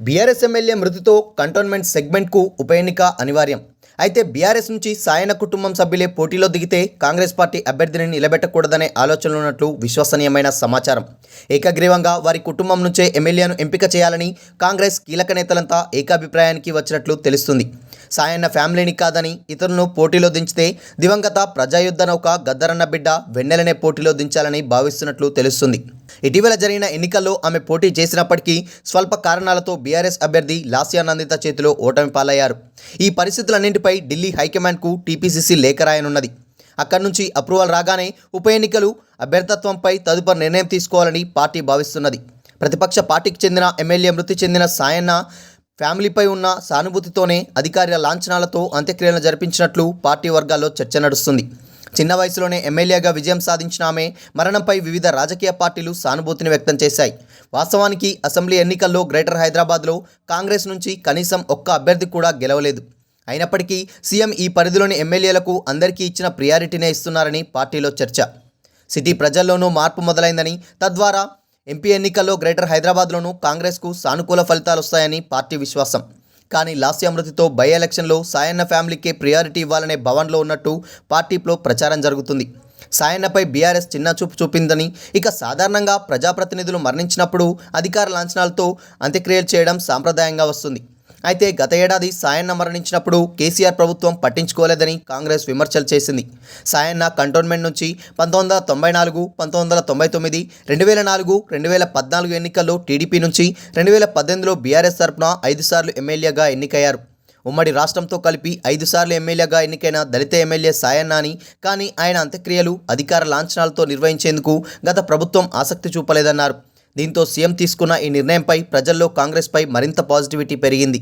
BRS MLA మృతితో cantonment సెగ్మెంట్కు ఉప ఎన్నిక అనివార్యం. అయితే బీఆర్ఎస్ నుంచి సాయన కుటుంబం సభ్యులే పోటీలో దిగితే కాంగ్రెస్ పార్టీ అభ్యర్థిని నిలబెట్టకూడదనే ఆలోచనలు ఉన్నట్లు విశ్వసనీయమైన సమాచారం. ఏకగ్రీవంగా వారి కుటుంబం నుంచే ఎమ్మెల్యేను ఎంపిక చేయాలని కాంగ్రెస్ కీలక నేతలంతా ఏకాభిప్రాయానికి వచ్చినట్లు తెలుస్తుంది. సాయన్న ఫ్యామిలీని కాదని ఇతరులను పోటీలో దించితే దివంగత ప్రజాయుద్ధ నౌక గద్దరన్న బిడ్డ వెన్నెలనే పోటీలో దించాలని భావిస్తున్నట్లు తెలుస్తుంది. ఇటీవల జరిగిన ఎన్నికల్లో ఆమె పోటీ చేసినప్పటికీ స్వల్ప కారణాలతో బీఆర్ఎస్ అభ్యర్థి లాస్యా నందిత చేతిలో ఓటమి పాలయ్యారు. ఈ పరిస్థితులన్నింటిపై ఢిల్లీ హైకమాండ్కు టీపీసీసీ లేఖ రాయనున్నది. అక్కడి నుంచి అప్రూవల్ రాగానే ఉప ఎన్నికలు అభ్యర్థత్వంపై తదుపరి నిర్ణయం తీసుకోవాలని పార్టీ భావిస్తున్నది. ప్రతిపక్ష పార్టీకి చెందిన ఎమ్మెల్యే మృతి చెందిన సాయన్న ఫ్యామిలీపై ఉన్న సానుభూతితోనే అధికారుల లాంఛనాలతో అంత్యక్రియలను జరిపించినట్లు పార్టీ వర్గాల్లో చర్చ నడుస్తుంది. చిన్న వయసులోనే ఎమ్మెల్యేగా విజయం సాధించిన ఆమె మరణంపై వివిధ రాజకీయ పార్టీలు సానుభూతిని వ్యక్తం చేశాయి. వాస్తవానికి అసెంబ్లీ ఎన్నికల్లో గ్రేటర్ హైదరాబాద్లో కాంగ్రెస్ నుంచి కనీసం ఒక్క అభ్యర్థి కూడా గెలవలేదు. అయినప్పటికీ సీఎం ఈ పరిధిలోని ఎమ్మెల్యేలకు అందరికీ ఇచ్చిన ప్రియారిటీనే ఇస్తున్నారని పార్టీలో చర్చ. సిటీ ప్రజల్లోనూ మార్పు మొదలైందని, తద్వారా ఎంపీ ఎన్నికల్లో గ్రేటర్ హైదరాబాద్లోనూ కాంగ్రెస్కు సానుకూల ఫలితాలు వస్తాయని పార్టీ విశ్వాసం. కానీ లాస్యా మృతితో బై ఎలక్షన్లో సాయన్న ఫ్యామిలీకే ప్రియారిటీ ఇవ్వాలనే భవన్లో ఉన్నట్టు పార్టీలో ప్రచారం జరుగుతుంది. సాయన్నపై బీఆర్ఎస్ చిన్న చూపు చూపిందని, ఇక సాధారణంగా ప్రజాప్రతినిధులు మరణించినప్పుడు అధికార లాంఛనాలతో అంత్యక్రియలు చేయడం సాంప్రదాయంగా వస్తుంది. అయితే గత ఏడాది సాయన్న మరణించినప్పుడు కేసీఆర్ ప్రభుత్వం పట్టించుకోలేదని కాంగ్రెస్ విమర్శలు చేసింది. సాయన్న కంటోన్మెంట్ నుంచి 1994, 1999, 2004, 2014 ఎన్నికల్లో టీడీపీ నుంచి 2018లో బీఆర్ఎస్ తరపున 5 సార్లు ఎమ్మెల్యేగా ఎన్నికయ్యారు. ఉమ్మడి రాష్ట్రంతో కలిపి 5 సార్లు ఎమ్మెల్యేగా ఎన్నికైన దళిత ఎమ్మెల్యే సాయన్న అని, కానీ ఆయన అంత్యక్రియలు అధికార లాంఛనాలతో నిర్వహించేందుకు గత ప్రభుత్వం ఆసక్తి చూపలేదన్నారు. దీంతో సీఎం తీసుకున్న ఈ నిర్ణయంపై ప్రజల్లో కాంగ్రెస్పై మరింత పాజిటివిటీ పెరిగింది.